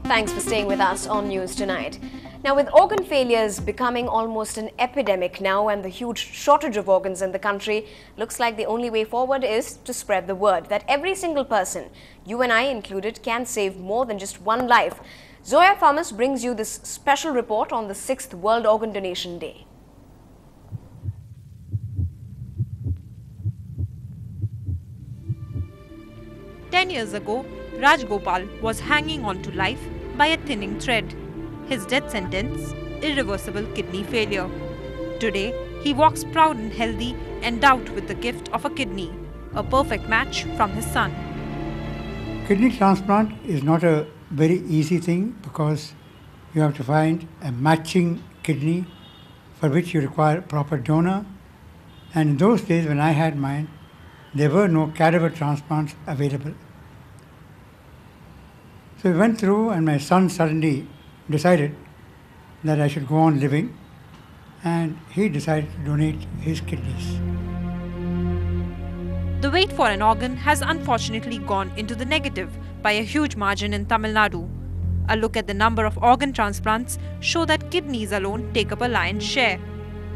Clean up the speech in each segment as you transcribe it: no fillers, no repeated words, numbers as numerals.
Thanks for staying with us on News Tonight. Now, with organ failures becoming almost an epidemic now and the huge shortage of organs in the country, looks like the only way forward is to spread the word that every single person, you and I included, can save more than just one life. Zoya Thomas brings you this special report on the 6th World Organ Donation Day. Ten years ago, Raj Gopal was hanging on to life by a thinning thread. His death sentence, irreversible kidney failure. Today, he walks proud and healthy, endowed with the gift of a kidney, a perfect match from his son. Kidney transplant is not a very easy thing because you have to find a matching kidney for which you require a proper donor. And in those days when I had mine, there were no cadaver transplants available. So we went through and my son suddenly decided that I should go on living, and he decided to donate his kidneys. The wait for an organ has unfortunately gone into the negative by a huge margin in Tamil Nadu. A look at the number of organ transplants show that kidneys alone take up a lion's share,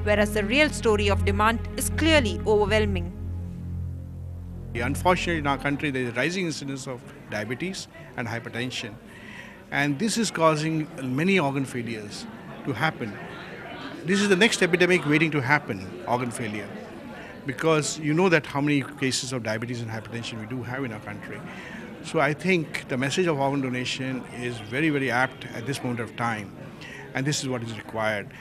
whereas the real story of demand is clearly overwhelming. Unfortunately, in our country, there is a rising incidence of diabetes and hypertension, and this is causing many organ failures to happen. This is the next epidemic waiting to happen, organ failure, because you know that how many cases of diabetes and hypertension we do have in our country. So I think the message of organ donation is very, very apt at this moment of time, and this is what is required.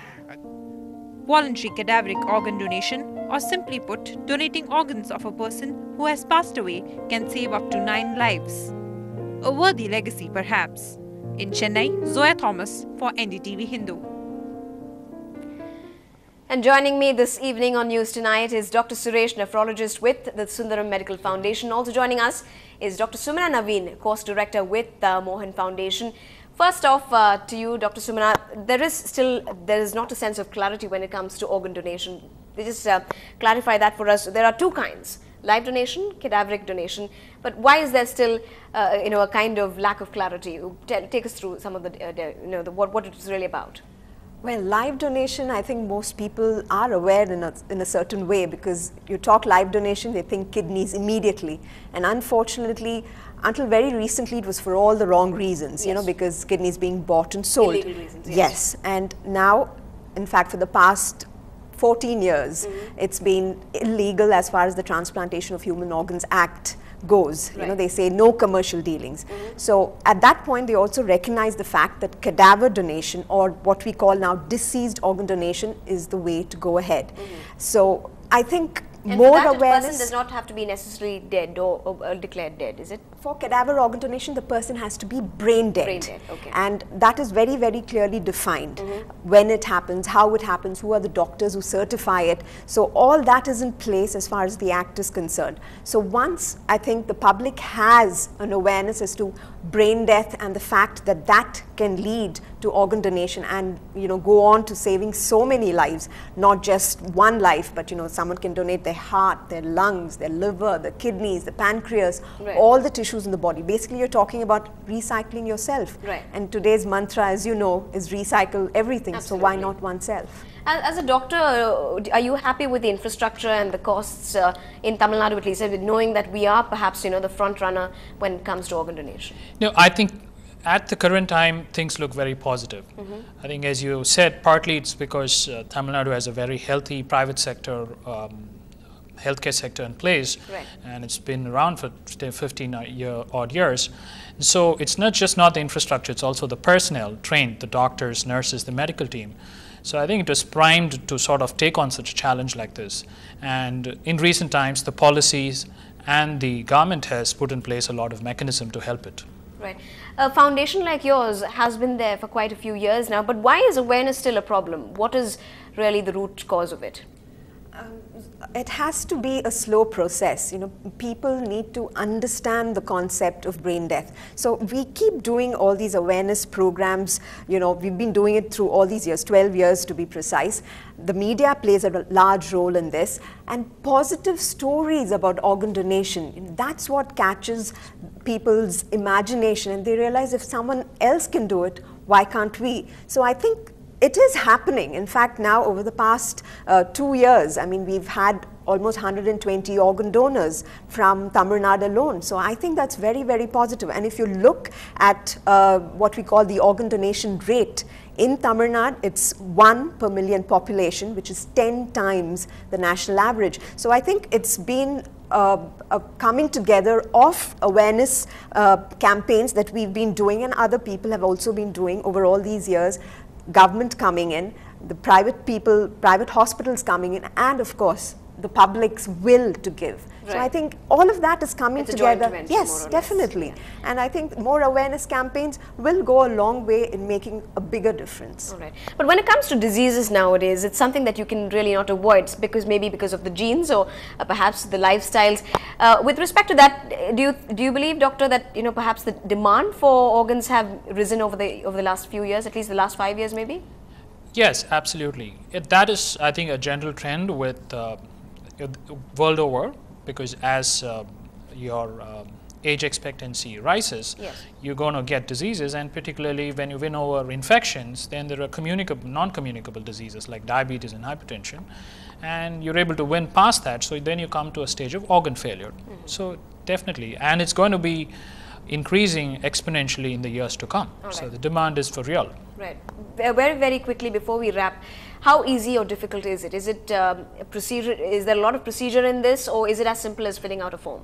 Voluntary cadaveric organ donation, or simply put, donating organs of a person who has passed away, can save up to 9 lives. A worthy legacy, perhaps. In Chennai, Zoya Thomas for NDTV Hindu. And joining me this evening on News Tonight is Dr. Suresh, nephrologist with the Sundaram Medical Foundation. Also joining us is Dr. Sumana Naveen, course director with the Mohan Foundation. First off, to you, Dr. Sumana, there is not a sense of clarity when it comes to organ donation. Just clarify that for us. There are two kinds: live donation, cadaveric donation. But why is there still, a kind of lack of clarity? Take us through some of the, what it is really about. Well, live donation, I think most people are aware in a certain way, because you talk live donation, they think kidneys immediately. And unfortunately, until very recently, it was for all the wrong reasons, yes. Because kidneys being bought and sold. Illegal reasons, yes. Yes, and now, in fact, for the past 14 years, it's been illegal as far as the Transplantation of Human Organs Act goes. Right. They say no commercial dealings. So at that point, they also recognize the fact that cadaver donation, or what we call now deceased organ donation, is the way to go ahead. So I think more awareness. The person does not have to be necessarily dead or declared dead, is it? For cadaver organ donation, the person has to be brain dead. Brain dead, okay. And that is very, very clearly defined. When it happens, how it happens, who are the doctors who certify it. So all that is in place as far as the act is concerned. So once I think the public has an awareness as to brain death and the fact that that can lead to organ donation and go on to saving so many lives, not just one life, but someone can donate their heart, their lungs, their liver, the kidneys, the pancreas, right. all the tissues in the body. Basically, you're talking about recycling yourself. Right. And today's mantra, as you know, is recycle everything. Absolutely. So why not oneself? As a doctor, are you happy with the infrastructure and the costs in Tamil Nadu, at least, knowing that we are perhaps the front runner when it comes to organ donation? No, I think at the current time things look very positive. I think, as you said, partly it's because Tamil Nadu has a very healthy private sector healthcare sector in place, right. and it's been around for 15 odd years. So it's not the infrastructure, it's also the personnel trained, the doctors, nurses, the medical team. So I think it was primed to sort of take on such a challenge like this. And in recent times, the policies and the government has put in place a lot of mechanism to help it. Right. A foundation like yours has been there for quite a few years now, but why is awareness still a problem? What is really the root cause of it? It has to be a slow process. You know, people need to understand the concept of brain death. So we keep doing all these awareness programs. You know, we've been doing it through all these years, 12 years to be precise. The media plays a large role in this, and positive stories about organ donation, that's what catches people's imagination, and they realize if someone else can do it, why can't we? So I think it is happening. In fact, now over the past 2 years, I mean, we've had almost 120 organ donors from Tamil Nadu alone. So I think that's very, very positive. And if you look at what we call the organ donation rate, in Tamil Nadu, it's 1 per million population, which is 10 times the national average. So I think it's been a coming together of awareness campaigns that we've been doing, and other people have also been doing over all these years. Government coming in, the private people, private hospitals coming in, and of course the public's will to give. Right. So I think all of that is coming together. Yes, definitely. Yeah. And I think more awareness campaigns will go a long way in making a bigger difference. All right. But when it comes to diseases nowadays, it's something that you can really not avoid, because maybe because of the genes or perhaps the lifestyles. With respect to that, do you believe, doctor, that perhaps the demand for organs have risen over the last few years, at least the last 5 years maybe? Yes, absolutely. That is, I think, a general trend with world over, because as your age expectancy rises, yes, you're going to get diseases, and particularly when you win over infections, then there are non-communicable diseases like diabetes and hypertension, and you're able to win past that, so then you come to a stage of organ failure. So definitely, and it's going to be increasing exponentially in the years to come. Right. So the demand is for real. Right. Very, very quickly before we wrap, how easy or difficult is it? Is it a procedure? Is there a lot of procedure in this, or is it as simple as filling out a form?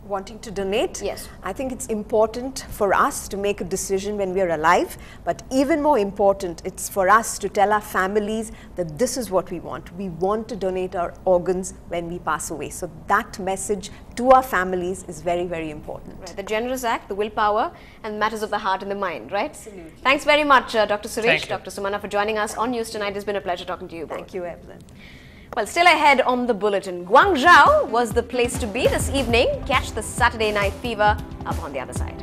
Wanting to donate? Yes. I think it's important for us to make a decision when we are alive, but even more important, it's for us to tell our families that this is what we want. We want to donate our organs when we pass away. So that message to our families is very, very important. Right. The generous act, the willpower, and matters of the heart and the mind, right? Absolutely. Thanks very much, Dr. Suresh, Dr. Sumana, for joining us on News Tonight. It's been a pleasure talking to you both. Thank you, Evelyn. Well, still ahead on the bulletin, Guangzhou was the place to be this evening. Catch the Saturday Night Fever up on the other side.